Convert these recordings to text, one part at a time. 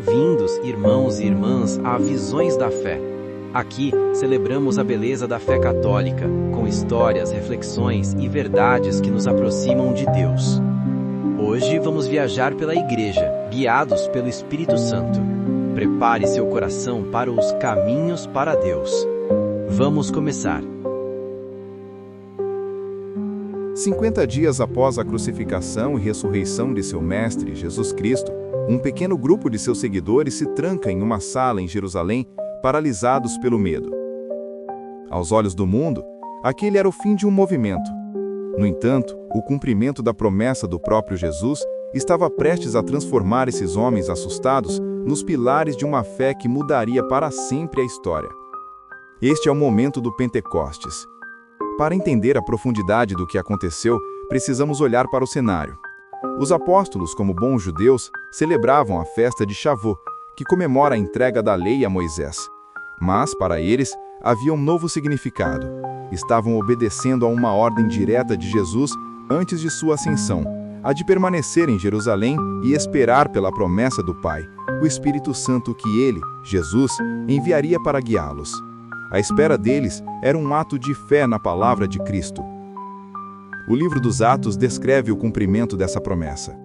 Bem-vindos, irmãos e irmãs, a Visões da Fé. Aqui celebramos a beleza da fé católica, com histórias, reflexões e verdades que nos aproximam de Deus. Hoje vamos viajar pela Igreja, guiados pelo Espírito Santo. Prepare seu coração para os caminhos para Deus. Vamos começar. 50 dias após a crucificação e ressurreição de seu mestre, Jesus Cristo, um pequeno grupo de seus seguidores se tranca em uma sala em Jerusalém, paralisados pelo medo. Aos olhos do mundo, aquele era o fim de um movimento. No entanto, o cumprimento da promessa do próprio Jesus estava prestes a transformar esses homens assustados nos pilares de uma fé que mudaria para sempre a história. Este é o momento do Pentecostes. Para entender a profundidade do que aconteceu, precisamos olhar para o cenário. Os apóstolos, como bons judeus, celebravam a festa de Shavuot, que comemora a entrega da lei a Moisés. Mas, para eles, havia um novo significado. Estavam obedecendo a uma ordem direta de Jesus antes de sua ascensão, a de permanecer em Jerusalém e esperar pela promessa do Pai, o Espírito Santo que ele, Jesus, enviaria para guiá-los. A espera deles era um ato de fé na palavra de Cristo. O livro dos Atos descreve o cumprimento dessa promessa.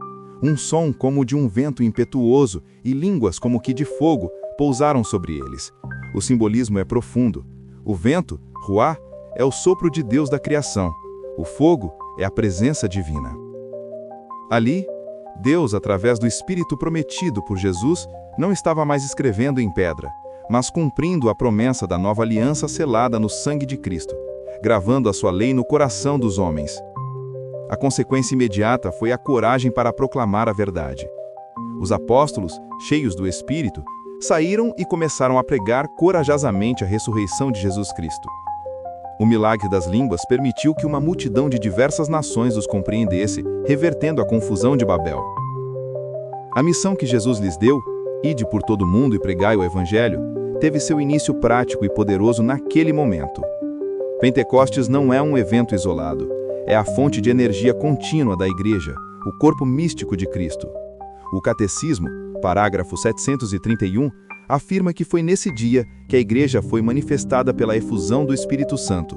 Um som como o de um vento impetuoso e línguas como que de fogo pousaram sobre eles. O simbolismo é profundo. O vento, ruá, é o sopro de Deus da criação. O fogo é a presença divina. Ali, Deus, através do Espírito prometido por Jesus, não estava mais escrevendo em pedra, mas cumprindo a promessa da nova aliança selada no sangue de Cristo, gravando a sua lei no coração dos homens. A consequência imediata foi a coragem para proclamar a verdade. Os apóstolos, cheios do Espírito, saíram e começaram a pregar corajosamente a ressurreição de Jesus Cristo. O milagre das línguas permitiu que uma multidão de diversas nações os compreendesse, revertendo a confusão de Babel. A missão que Jesus lhes deu, ide por todo o mundo e pregai o Evangelho, teve seu início prático e poderoso naquele momento. Pentecostes não é um evento isolado, é a fonte de energia contínua da Igreja, o corpo místico de Cristo. O Catecismo, parágrafo 731, afirma que foi nesse dia que a Igreja foi manifestada pela efusão do Espírito Santo.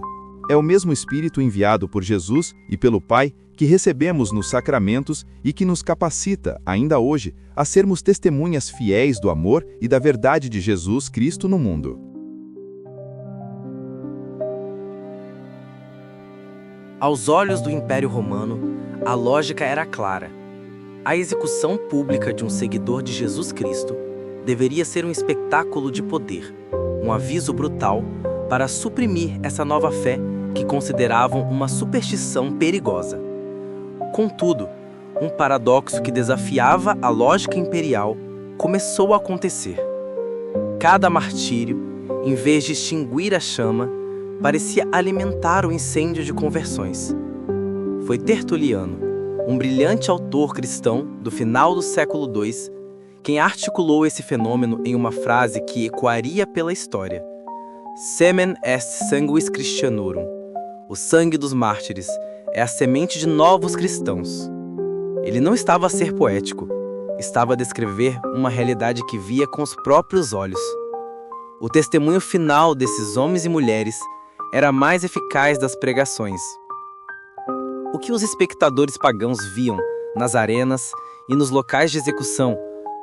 É o mesmo Espírito enviado por Jesus e pelo Pai que recebemos nos sacramentos e que nos capacita, ainda hoje, a sermos testemunhas fiéis do amor e da verdade de Jesus Cristo no mundo. Aos olhos do Império Romano, a lógica era clara. A execução pública de um seguidor de Jesus Cristo deveria ser um espetáculo de poder, um aviso brutal para suprimir essa nova fé que consideravam uma superstição perigosa. Contudo, um paradoxo que desafiava a lógica imperial começou a acontecer. Cada martírio, em vez de extinguir a chama, parecia alimentar o incêndio de conversões. Foi Tertuliano, um brilhante autor cristão do final do século II, quem articulou esse fenômeno em uma frase que ecoaria pela história. Semen est sanguis Christianorum. O sangue dos mártires é a semente de novos cristãos. Ele não estava a ser poético, estava a descrever uma realidade que via com os próprios olhos. O testemunho final desses homens e mulheres era mais eficaz das pregações. O que os espectadores pagãos viam nas arenas e nos locais de execução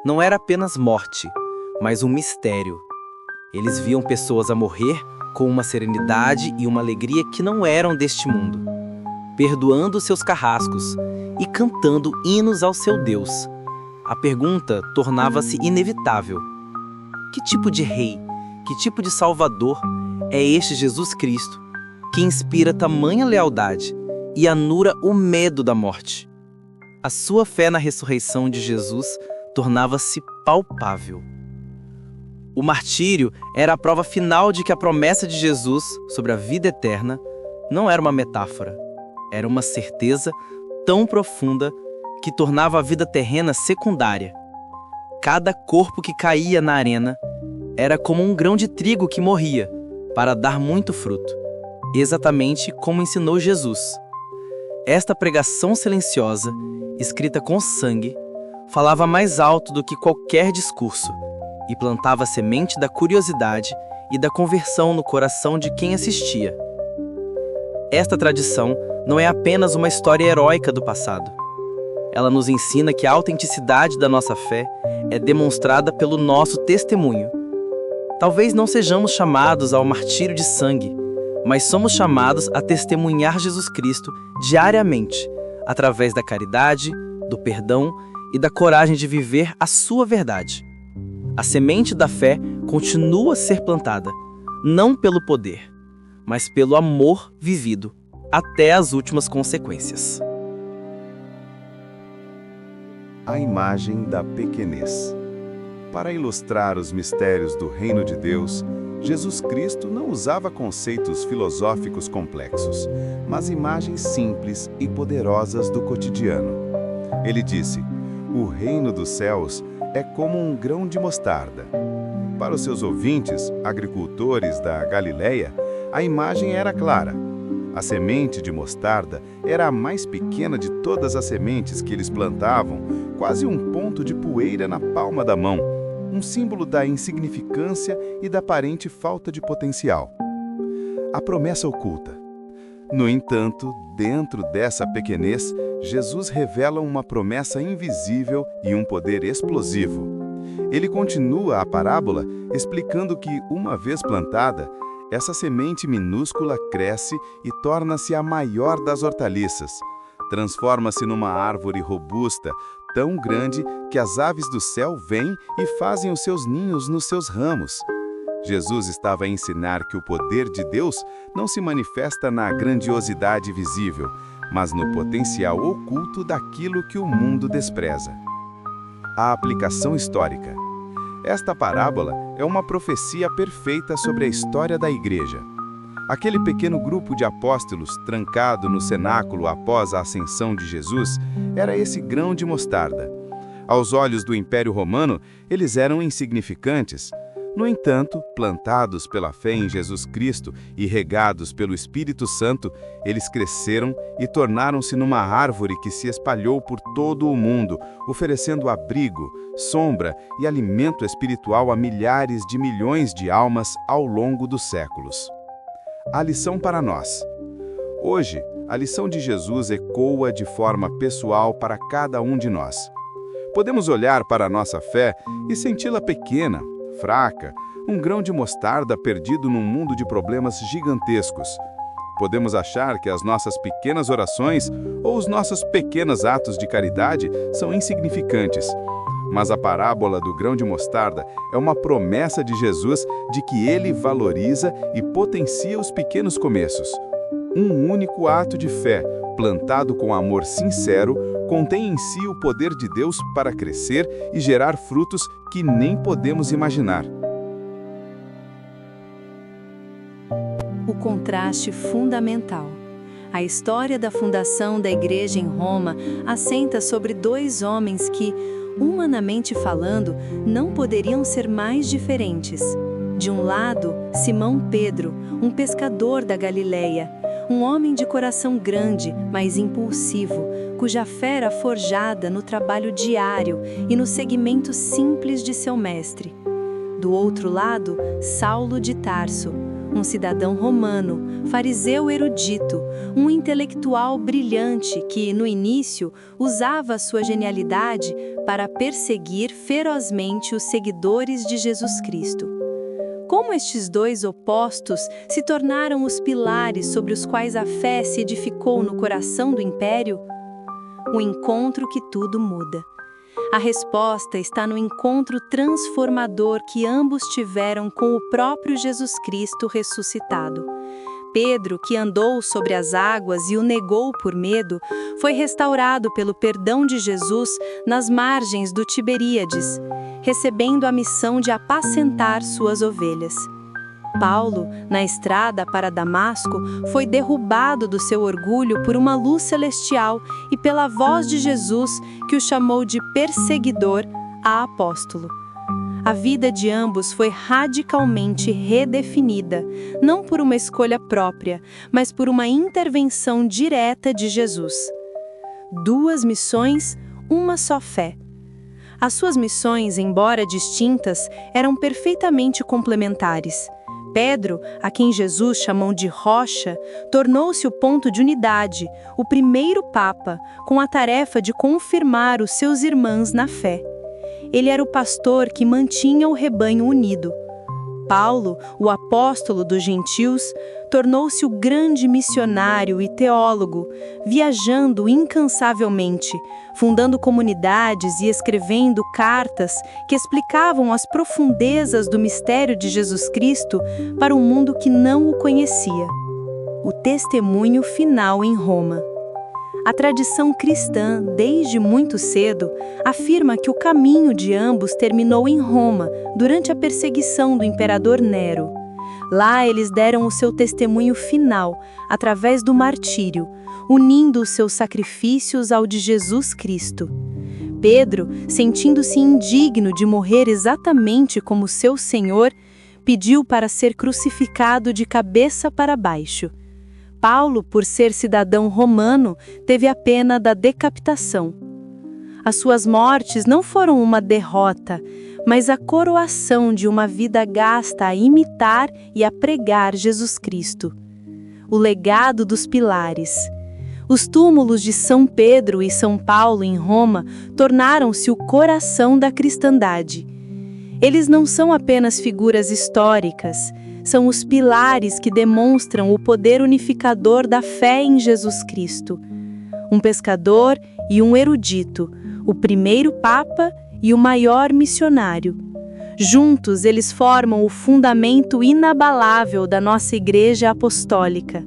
não era apenas morte, mas um mistério. Eles viam pessoas a morrer com uma serenidade e uma alegria que não eram deste mundo, perdoando seus carrascos e cantando hinos ao seu Deus. A pergunta tornava-se inevitável. Que tipo de rei, que tipo de salvador é este Jesus Cristo, que inspira tamanha lealdade e anula o medo da morte? A sua fé na ressurreição de Jesus tornava-se palpável. O martírio era a prova final de que a promessa de Jesus sobre a vida eterna não era uma metáfora, era uma certeza tão profunda que tornava a vida terrena secundária. Cada corpo que caía na arena era como um grão de trigo que morria para dar muito fruto, exatamente como ensinou Jesus. Esta pregação silenciosa, escrita com sangue, falava mais alto do que qualquer discurso e plantava a semente da curiosidade e da conversão no coração de quem assistia. Esta tradição não é apenas uma história heróica do passado. Ela nos ensina que a autenticidade da nossa fé é demonstrada pelo nosso testemunho. Talvez não sejamos chamados ao martírio de sangue, mas somos chamados a testemunhar Jesus Cristo diariamente, através da caridade, do perdão e da coragem de viver a sua verdade. A semente da fé continua a ser plantada, não pelo poder, mas pelo amor vivido, até as últimas consequências. A imagem da pequenez. Para ilustrar os mistérios do Reino de Deus, Jesus Cristo não usava conceitos filosóficos complexos, mas imagens simples e poderosas do cotidiano. Ele disse: "O reino dos céus é como um grão de mostarda." Para os seus ouvintes, agricultores da Galileia, a imagem era clara. A semente de mostarda era a mais pequena de todas as sementes que eles plantavam, quase um ponto de poeira na palma da mão, um símbolo da insignificância e da aparente falta de potencial. A promessa oculta. No entanto, dentro dessa pequenez, Jesus revela uma promessa invisível e um poder explosivo. Ele continua a parábola explicando que, uma vez plantada, essa semente minúscula cresce e torna-se a maior das hortaliças. Transforma-se numa árvore robusta, tão grande que as aves do céu vêm e fazem os seus ninhos nos seus ramos. Jesus estava a ensinar que o poder de Deus não se manifesta na grandiosidade visível, mas no potencial oculto daquilo que o mundo despreza. A aplicação histórica. Esta parábola é uma profecia perfeita sobre a história da Igreja. Aquele pequeno grupo de apóstolos trancado no cenáculo após a ascensão de Jesus era esse grão de mostarda. Aos olhos do Império Romano, eles eram insignificantes. No entanto, plantados pela fé em Jesus Cristo e regados pelo Espírito Santo, eles cresceram e tornaram-se numa árvore que se espalhou por todo o mundo, oferecendo abrigo, sombra e alimento espiritual a milhares de milhões de almas ao longo dos séculos. A lição para nós. Hoje, a lição de Jesus ecoa de forma pessoal para cada um de nós. Podemos olhar para a nossa fé e senti-la pequena, fraca, um grão de mostarda perdido num mundo de problemas gigantescos. Podemos achar que as nossas pequenas orações ou os nossos pequenos atos de caridade são insignificantes. Mas a parábola do grão de mostarda é uma promessa de Jesus de que ele valoriza e potencia os pequenos começos. Um único ato de fé, plantado com amor sincero, contém em si o poder de Deus para crescer e gerar frutos que nem podemos imaginar. O contraste fundamental. A história da fundação da Igreja em Roma assenta sobre dois homens que, humanamente falando, não poderiam ser mais diferentes. De um lado, Simão Pedro, um pescador da Galileia, um homem de coração grande, mas impulsivo, cuja fé era forjada no trabalho diário e no seguimento simples de seu mestre. Do outro lado, Saulo de Tarso, um cidadão romano, fariseu erudito, um intelectual brilhante que, no início, usava sua genialidade para perseguir ferozmente os seguidores de Jesus Cristo. Como estes dois opostos se tornaram os pilares sobre os quais a fé se edificou no coração do império? O encontro que tudo muda. A resposta está no encontro transformador que ambos tiveram com o próprio Jesus Cristo ressuscitado. Pedro, que andou sobre as águas e o negou por medo, foi restaurado pelo perdão de Jesus nas margens do Tiberíades, recebendo a missão de apacentar suas ovelhas. Paulo, na estrada para Damasco, foi derrubado do seu orgulho por uma luz celestial e pela voz de Jesus, que o chamou de perseguidor a apóstolo. A vida de ambos foi radicalmente redefinida, não por uma escolha própria, mas por uma intervenção direta de Jesus. Duas missões, uma só fé. As suas missões, embora distintas, eram perfeitamente complementares. Pedro, a quem Jesus chamou de Rocha, tornou-se o ponto de unidade, o primeiro Papa, com a tarefa de confirmar os seus irmãos na fé. Ele era o pastor que mantinha o rebanho unido. Paulo, o apóstolo dos gentios, tornou-se o grande missionário e teólogo, viajando incansavelmente, fundando comunidades e escrevendo cartas que explicavam as profundezas do mistério de Jesus Cristo para um mundo que não o conhecia. O testemunho final em Roma. A tradição cristã, desde muito cedo, afirma que o caminho de ambos terminou em Roma, durante a perseguição do imperador Nero. Lá eles deram o seu testemunho final, através do martírio, unindo os seus sacrifícios ao de Jesus Cristo. Pedro, sentindo-se indigno de morrer exatamente como seu Senhor, pediu para ser crucificado de cabeça para baixo. Paulo, por ser cidadão romano, teve a pena da decapitação. As suas mortes não foram uma derrota, mas a coroação de uma vida gasta a imitar e a pregar Jesus Cristo. O legado dos pilares. Os túmulos de São Pedro e São Paulo em Roma tornaram-se o coração da cristandade. Eles não são apenas figuras históricas, são os pilares que demonstram o poder unificador da fé em Jesus Cristo. Um pescador e um erudito, o primeiro Papa e o maior missionário. Juntos, eles formam o fundamento inabalável da nossa Igreja Apostólica.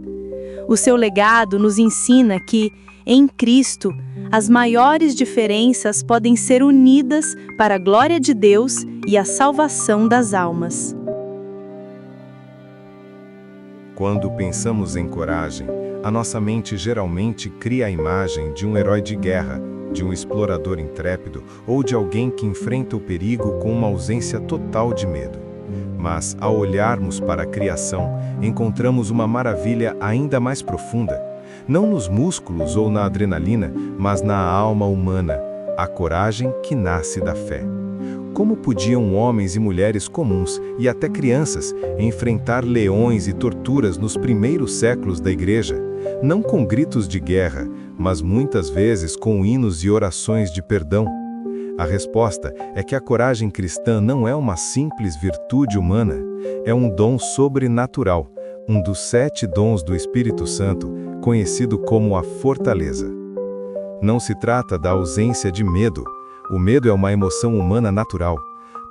O seu legado nos ensina que, em Cristo, as maiores diferenças podem ser unidas para a glória de Deus e a salvação das almas. Quando pensamos em coragem, a nossa mente geralmente cria a imagem de um herói de guerra, de um explorador intrépido ou de alguém que enfrenta o perigo com uma ausência total de medo. Mas, ao olharmos para a criação, encontramos uma maravilha ainda mais profunda, não nos músculos ou na adrenalina, mas na alma humana, a coragem que nasce da fé. Como podiam homens e mulheres comuns, e até crianças, enfrentar leões e torturas nos primeiros séculos da Igreja, não com gritos de guerra, mas muitas vezes com hinos e orações de perdão? A resposta é que a coragem cristã não é uma simples virtude humana, é um dom sobrenatural, um dos 7 dons do Espírito Santo, conhecido como a fortaleza. Não se trata da ausência de medo. O medo é uma emoção humana natural.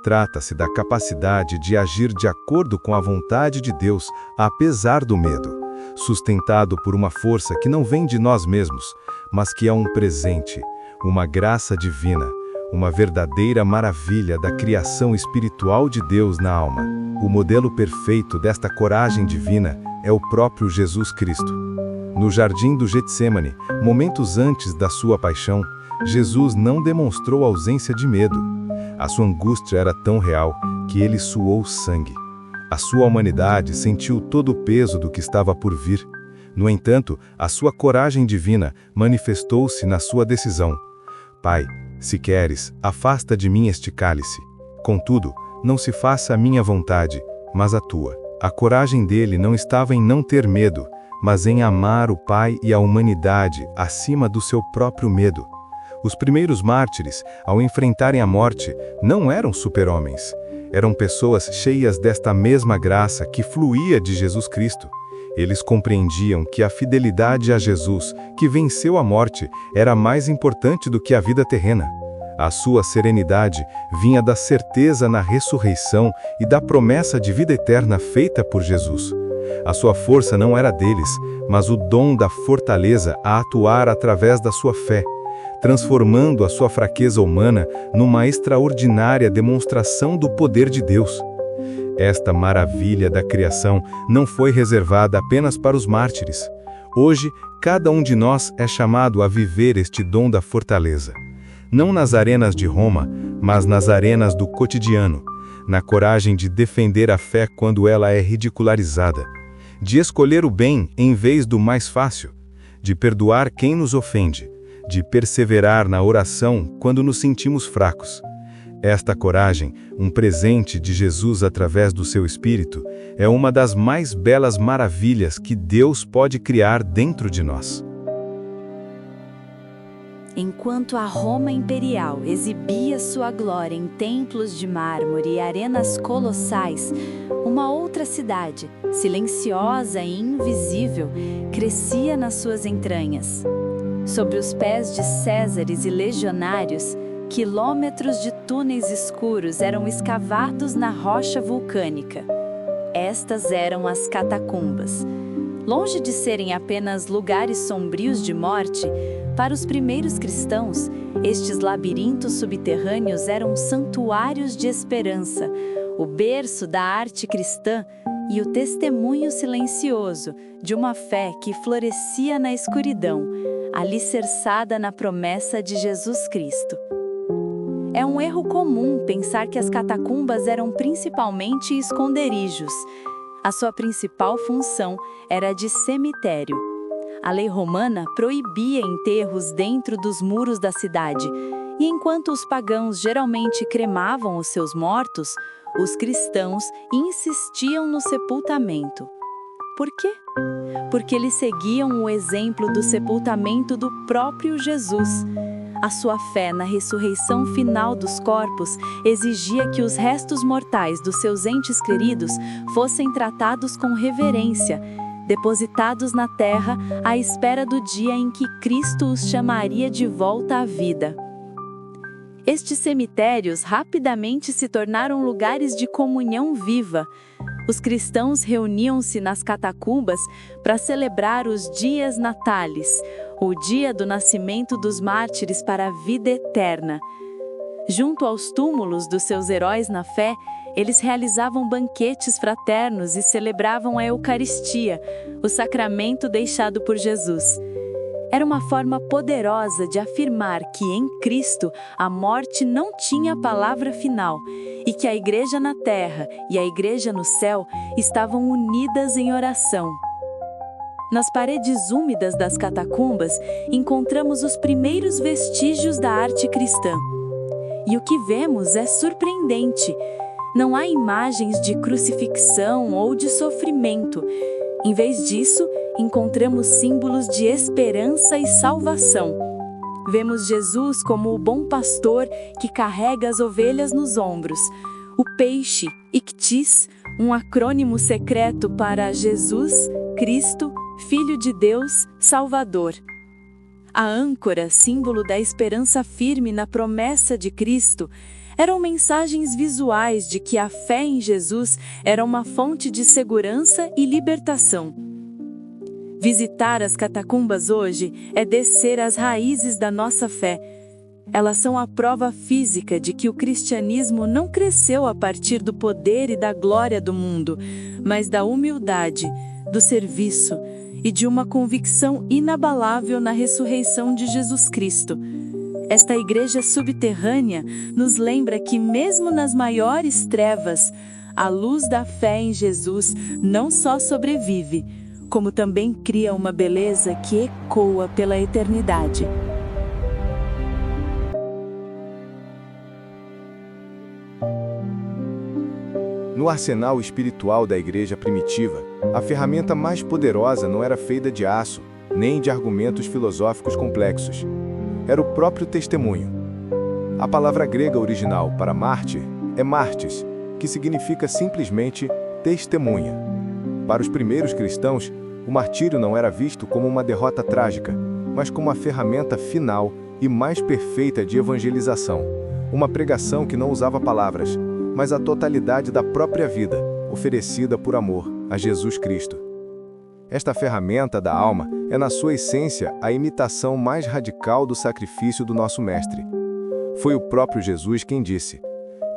Trata-se da capacidade de agir de acordo com a vontade de Deus, apesar do medo, sustentado por uma força que não vem de nós mesmos, mas que é um presente, uma graça divina, uma verdadeira maravilha da criação espiritual de Deus na alma. O modelo perfeito desta coragem divina é o próprio Jesus Cristo. No jardim do Getsêmani, momentos antes da sua paixão, Jesus não demonstrou ausência de medo. A sua angústia era tão real que ele suou sangue. A sua humanidade sentiu todo o peso do que estava por vir. No entanto, a sua coragem divina manifestou-se na sua decisão. Pai, se queres, afasta de mim este cálice. Contudo, não se faça a minha vontade, mas a tua. A coragem dele não estava em não ter medo, mas em amar o Pai e a humanidade acima do seu próprio medo. Os primeiros mártires, ao enfrentarem a morte, não eram super-homens. Eram pessoas cheias desta mesma graça que fluía de Jesus Cristo. Eles compreendiam que a fidelidade a Jesus, que venceu a morte, era mais importante do que a vida terrena. A sua serenidade vinha da certeza na ressurreição e da promessa de vida eterna feita por Jesus. A sua força não era deles, mas o dom da fortaleza a atuar através da sua fé, transformando a sua fraqueza humana numa extraordinária demonstração do poder de Deus. Esta maravilha da criação não foi reservada apenas para os mártires. Hoje, cada um de nós é chamado a viver este dom da fortaleza. Não nas arenas de Roma, mas nas arenas do cotidiano, na coragem de defender a fé quando ela é ridicularizada, de escolher o bem em vez do mais fácil, de perdoar quem nos ofende, de perseverar na oração quando nos sentimos fracos, Esta coragem, um presente de Jesus através do seu Espírito, é uma das mais belas maravilhas que Deus pode criar dentro de nós. Enquanto a Roma imperial exibia sua glória em templos de mármore e arenas colossais, uma outra cidade, silenciosa e invisível, crescia nas suas entranhas. Sob os pés de césares e legionários, quilômetros de túneis escuros eram escavados na rocha vulcânica. Estas eram as catacumbas. Longe de serem apenas lugares sombrios de morte, para os primeiros cristãos, estes labirintos subterrâneos eram santuários de esperança, o berço da arte cristã e o testemunho silencioso de uma fé que florescia na escuridão, alicerçada na promessa de Jesus Cristo. É um erro comum pensar que as catacumbas eram principalmente esconderijos. A sua principal função era de cemitério. A lei romana proibia enterros dentro dos muros da cidade, e enquanto os pagãos geralmente cremavam os seus mortos, os cristãos insistiam no sepultamento. Por quê? Porque eles seguiam o exemplo do sepultamento do próprio Jesus. A sua fé na ressurreição final dos corpos exigia que os restos mortais dos seus entes queridos fossem tratados com reverência, depositados na terra à espera do dia em que Cristo os chamaria de volta à vida. Estes cemitérios rapidamente se tornaram lugares de comunhão viva. Os cristãos reuniam-se nas catacumbas para celebrar os dias natales, o dia do nascimento dos mártires para a vida eterna. Junto aos túmulos dos seus heróis na fé, eles realizavam banquetes fraternos e celebravam a Eucaristia, o sacramento deixado por Jesus. Era uma forma poderosa de afirmar que em Cristo a morte não tinha a palavra final e que a igreja na terra e a igreja no céu estavam unidas em oração. Nas paredes úmidas das catacumbas encontramos os primeiros vestígios da arte cristã. E o que vemos é surpreendente. Não há imagens de crucifixão ou de sofrimento. Em vez disso, encontramos símbolos de esperança e salvação. Vemos Jesus como o bom pastor que carrega as ovelhas nos ombros. O peixe, Ictis, um acrônimo secreto para Jesus, Cristo, Filho de Deus, Salvador. A âncora, símbolo da esperança firme na promessa de Cristo, eram mensagens visuais de que a fé em Jesus era uma fonte de segurança e libertação. Visitar as catacumbas hoje é descer às raízes da nossa fé. Elas são a prova física de que o cristianismo não cresceu a partir do poder e da glória do mundo, mas da humildade, do serviço e de uma convicção inabalável na ressurreição de Jesus Cristo. Esta igreja subterrânea nos lembra que, mesmo nas maiores trevas, a luz da fé em Jesus não só sobrevive, como também cria uma beleza que ecoa pela eternidade. No arsenal espiritual da igreja primitiva, a ferramenta mais poderosa não era feita de aço, nem de argumentos filosóficos complexos. Era o próprio testemunho. A palavra grega original para mártir é martis, que significa simplesmente testemunha. Para os primeiros cristãos, o martírio não era visto como uma derrota trágica, mas como a ferramenta final e mais perfeita de evangelização. Uma pregação que não usava palavras, mas a totalidade da própria vida, oferecida por amor a Jesus Cristo. Esta ferramenta da alma é, na sua essência, a imitação mais radical do sacrifício do nosso Mestre. Foi o próprio Jesus quem disse: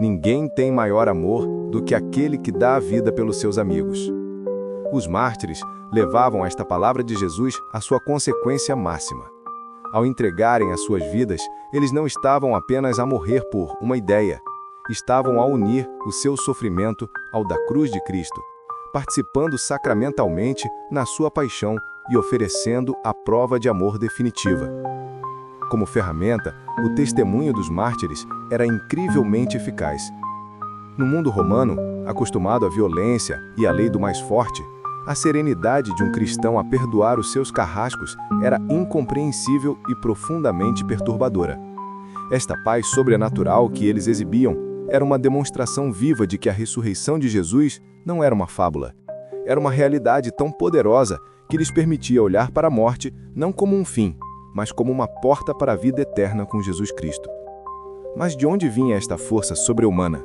"Ninguém tem maior amor do que aquele que dá a vida pelos seus amigos." Os mártires levavam esta palavra de Jesus à sua consequência máxima. Ao entregarem as suas vidas, eles não estavam apenas a morrer por uma ideia, estavam a unir o seu sofrimento ao da cruz de Cristo, participando sacramentalmente na sua paixão e oferecendo a prova de amor definitiva. como ferramenta, o testemunho dos mártires era incrivelmente eficaz. No mundo romano, acostumado à violência e à lei do mais forte, a serenidade de um cristão a perdoar os seus carrascos era incompreensível e profundamente perturbadora. Esta paz sobrenatural que eles exibiam era uma demonstração viva de que a ressurreição de Jesus não era uma fábula. Era uma realidade tão poderosa que lhes permitia olhar para a morte não como um fim, mas como uma porta para a vida eterna com Jesus Cristo. Mas de onde vinha esta força sobre-humana?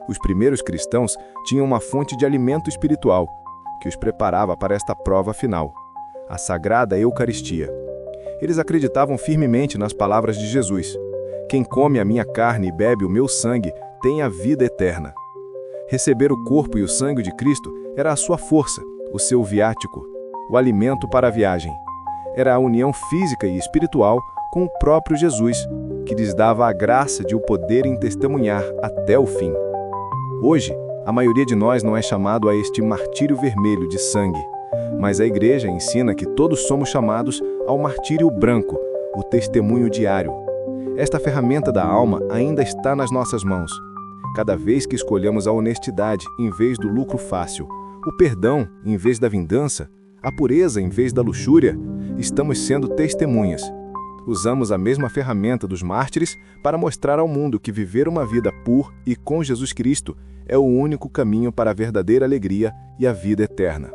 Os primeiros cristãos tinham uma fonte de alimento espiritual, que os preparava para esta prova final, a Sagrada Eucaristia. Eles acreditavam firmemente nas palavras de Jesus: quem come a minha carne e bebe o meu sangue tem a vida eterna. Receber o corpo e o sangue de Cristo era a sua força, o seu viático, o alimento para a viagem. Era a união física e espiritual com o próprio Jesus, que lhes dava a graça de o poderem testemunhar até o fim. Hoje, a maioria de nós não é chamado a este martírio vermelho de sangue, mas a Igreja ensina que todos somos chamados ao martírio branco, o testemunho diário. Esta ferramenta da alma ainda está nas nossas mãos. Cada vez que escolhemos a honestidade em vez do lucro fácil, o perdão em vez da vingança, a pureza em vez da luxúria, estamos sendo testemunhas. Usamos a mesma ferramenta dos mártires para mostrar ao mundo que viver uma vida por e com Jesus Cristo é o único caminho para a verdadeira alegria e a vida eterna.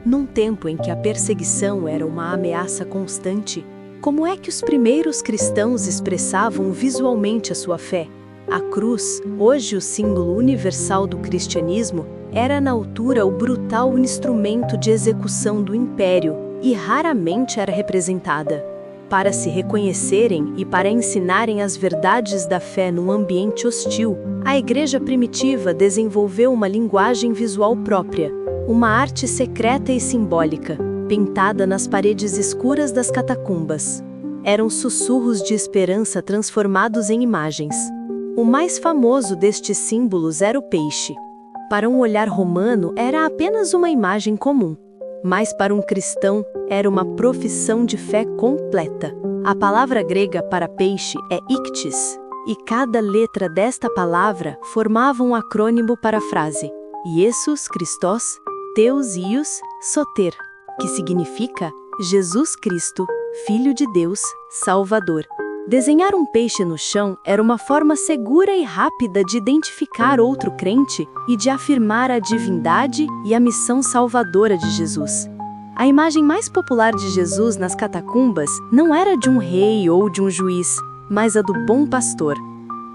Num tempo em que a perseguição era uma ameaça constante, como é que os primeiros cristãos expressavam visualmente a sua fé? A cruz, hoje o símbolo universal do cristianismo, era na altura o brutal instrumento de execução do império e raramente era representada. Para se reconhecerem e para ensinarem as verdades da fé num ambiente hostil, a igreja primitiva desenvolveu uma linguagem visual própria, uma arte secreta e simbólica, pintada nas paredes escuras das catacumbas. Eram sussurros de esperança transformados em imagens. O mais famoso destes símbolos era o peixe. Para um olhar romano, era apenas uma imagem comum, mas para um cristão, era uma profissão de fé completa. A palavra grega para peixe é iktis, e cada letra desta palavra formava um acrônimo para a frase Iesus Christos, Theos Ius, Soter, que significa Jesus Cristo, Filho de Deus, Salvador. Desenhar um peixe no chão era uma forma segura e rápida de identificar outro crente e de afirmar a divindade e a missão salvadora de Jesus. A imagem mais popular de Jesus nas catacumbas não era de um rei ou de um juiz, mas a do bom pastor.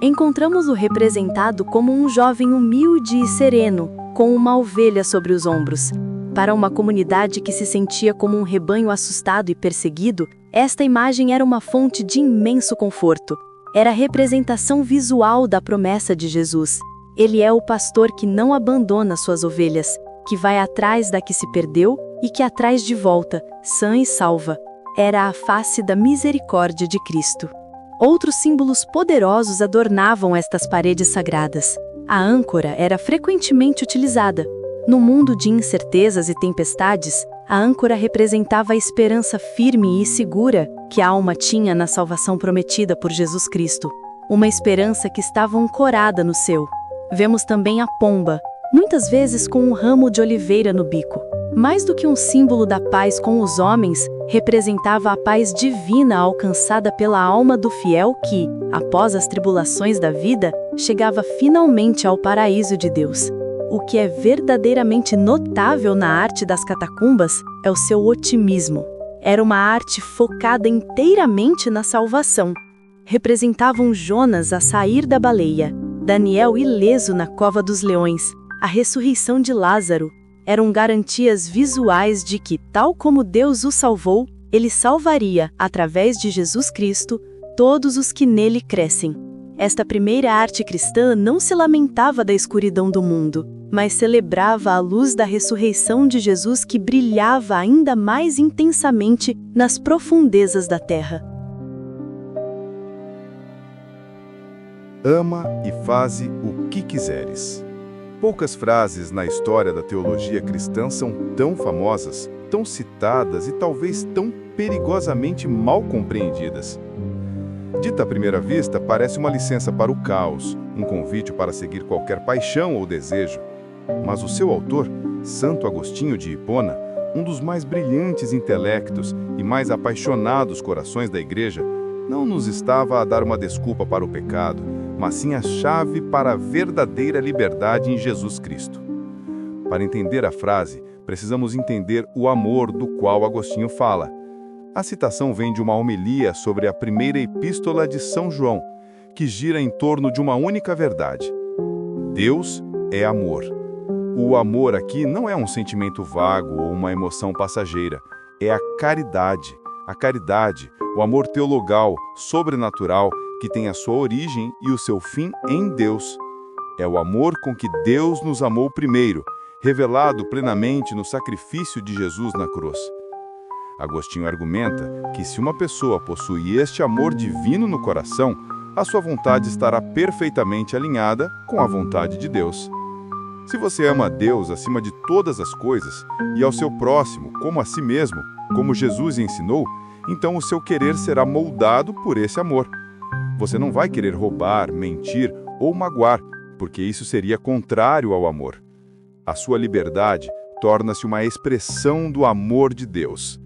Encontramos-o representado como um jovem humilde e sereno, com uma ovelha sobre os ombros. Para uma comunidade que se sentia como um rebanho assustado e perseguido, esta imagem era uma fonte de imenso conforto. Era a representação visual da promessa de Jesus. Ele é o pastor que não abandona suas ovelhas, que vai atrás da que se perdeu e que a traz de volta, sã e salva. Era a face da misericórdia de Cristo. Outros símbolos poderosos adornavam estas paredes sagradas. A âncora era frequentemente utilizada. No mundo de incertezas e tempestades, a âncora representava a esperança firme e segura que a alma tinha na salvação prometida por Jesus Cristo. Uma esperança que estava ancorada no céu. Vemos também a pomba, muitas vezes com um ramo de oliveira no bico. Mais do que um símbolo da paz com os homens, representava a paz divina alcançada pela alma do fiel que, após as tribulações da vida, chegava finalmente ao paraíso de Deus. O que é verdadeiramente notável na arte das catacumbas é o seu otimismo. Era uma arte focada inteiramente na salvação. Representavam Jonas a sair da baleia, Daniel ileso na cova dos leões, a ressurreição de Lázaro. Eram garantias visuais de que, tal como Deus o salvou, ele salvaria, através de Jesus Cristo, todos os que nele crescem. Esta primeira arte cristã não se lamentava da escuridão do mundo, mas celebrava a luz da ressurreição de Jesus que brilhava ainda mais intensamente nas profundezas da terra. Ama e faze o que quiseres. Poucas frases na história da teologia cristã são tão famosas, tão citadas e talvez tão perigosamente mal compreendidas. Dita à primeira vista, parece uma licença para o caos, um convite para seguir qualquer paixão ou desejo. Mas o seu autor, Santo Agostinho de Hipona, um dos mais brilhantes intelectos e mais apaixonados corações da Igreja, não nos estava a dar uma desculpa para o pecado, mas sim a chave para a verdadeira liberdade em Jesus Cristo. Para entender a frase, precisamos entender o amor do qual Agostinho fala. A citação vem de uma homilia sobre a primeira epístola de São João, que gira em torno de uma única verdade. Deus é amor. O amor aqui não é um sentimento vago ou uma emoção passageira, é a caridade. A caridade, o amor teologal, sobrenatural, que tem a sua origem e o seu fim em Deus. É o amor com que Deus nos amou primeiro, revelado plenamente no sacrifício de Jesus na cruz. Agostinho argumenta que se uma pessoa possui este amor divino no coração, a sua vontade estará perfeitamente alinhada com a vontade de Deus. Se você ama a Deus acima de todas as coisas e ao seu próximo como a si mesmo, como Jesus ensinou, então o seu querer será moldado por esse amor. Você não vai querer roubar, mentir ou magoar, porque isso seria contrário ao amor. A sua liberdade torna-se uma expressão do amor de Deus.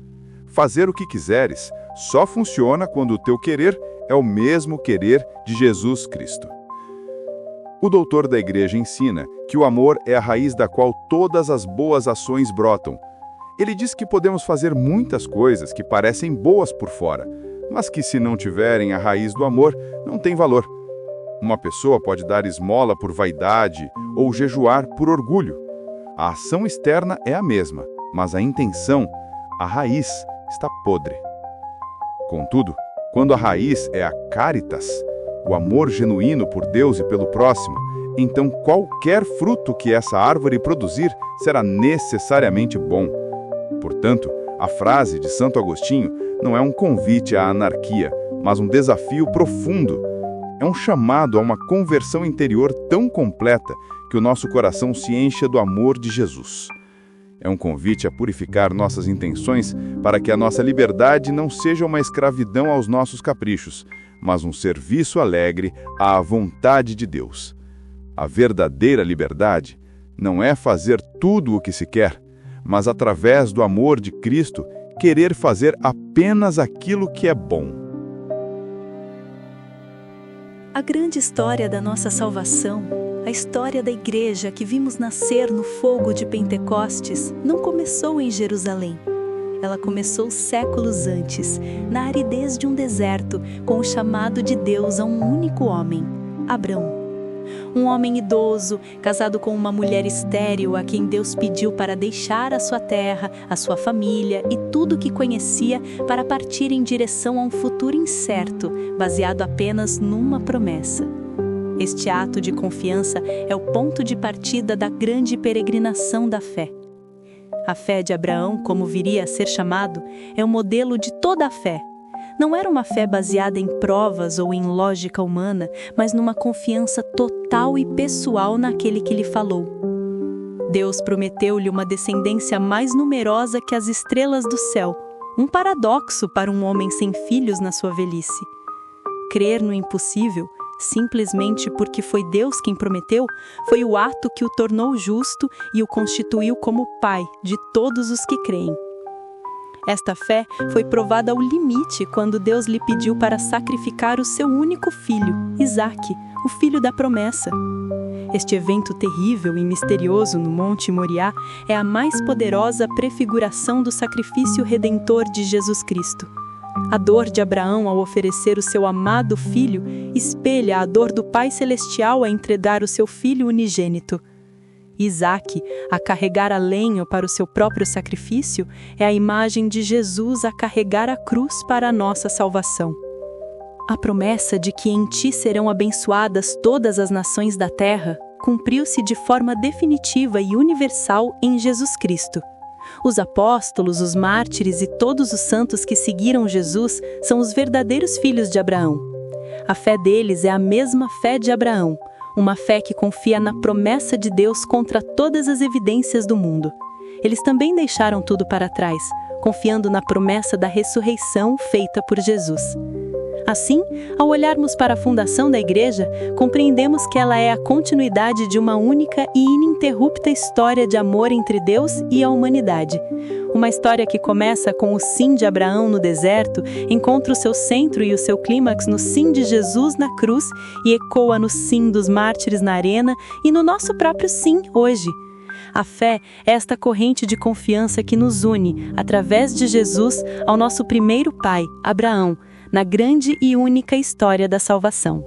Fazer o que quiseres só funciona quando o teu querer é o mesmo querer de Jesus Cristo. O doutor da Igreja ensina que o amor é a raiz da qual todas as boas ações brotam. Ele diz que podemos fazer muitas coisas que parecem boas por fora, mas que se não tiverem a raiz do amor, não tem valor. Uma pessoa pode dar esmola por vaidade ou jejuar por orgulho. A ação externa é a mesma, mas a intenção, a raiz, está podre. Contudo, quando a raiz é a caritas, o amor genuíno por Deus e pelo próximo, então qualquer fruto que essa árvore produzir será necessariamente bom. Portanto, a frase de Santo Agostinho não é um convite à anarquia, mas um desafio profundo. É um chamado a uma conversão interior tão completa que o nosso coração se encha do amor de Jesus. É um convite a purificar nossas intenções para que a nossa liberdade não seja uma escravidão aos nossos caprichos, mas um serviço alegre à vontade de Deus. A verdadeira liberdade não é fazer tudo o que se quer, mas através do amor de Cristo, querer fazer apenas aquilo que é bom. A grande história da nossa salvação, a história da Igreja que vimos nascer no fogo de Pentecostes, não começou em Jerusalém. Ela começou séculos antes, na aridez de um deserto, com o chamado de Deus a um único homem, Abraão. Um homem idoso, casado com uma mulher estéril a quem Deus pediu para deixar a sua terra, a sua família e tudo o que conhecia para partir em direção a um futuro incerto, baseado apenas numa promessa. Este ato de confiança é o ponto de partida da grande peregrinação da fé. A fé de Abraão, como viria a ser chamado, é o modelo de toda a fé. Não era uma fé baseada em provas ou em lógica humana, mas numa confiança total e pessoal naquele que lhe falou. Deus prometeu-lhe uma descendência mais numerosa que as estrelas do céu, um paradoxo para um homem sem filhos na sua velhice. Crer no impossível, simplesmente porque foi Deus quem prometeu, foi o ato que o tornou justo e o constituiu como pai de todos os que creem. Esta fé foi provada ao limite quando Deus lhe pediu para sacrificar o seu único filho, Isaque, o filho da promessa. Este evento terrível e misterioso no Monte Moriá é a mais poderosa prefiguração do sacrifício redentor de Jesus Cristo. A dor de Abraão ao oferecer o seu amado filho espelha a dor do Pai Celestial a entregar o seu filho unigênito. Isaque, a carregar a lenha para o seu próprio sacrifício, é a imagem de Jesus a carregar a cruz para a nossa salvação. A promessa de que em ti serão abençoadas todas as nações da terra cumpriu-se de forma definitiva e universal em Jesus Cristo. Os apóstolos, os mártires e todos os santos que seguiram Jesus são os verdadeiros filhos de Abraão. A fé deles é a mesma fé de Abraão, uma fé que confia na promessa de Deus contra todas as evidências do mundo. Eles também deixaram tudo para trás, confiando na promessa da ressurreição feita por Jesus. Assim, ao olharmos para a fundação da Igreja, compreendemos que ela é a continuidade de uma única e ininterrupta história de amor entre Deus e a humanidade. Uma história que começa com o sim de Abraão no deserto, encontra o seu centro e o seu clímax no sim de Jesus na cruz e ecoa no sim dos mártires na arena e no nosso próprio sim hoje. A fé é esta corrente de confiança que nos une, através de Jesus, ao nosso primeiro pai, Abraão, na grande e única história da salvação.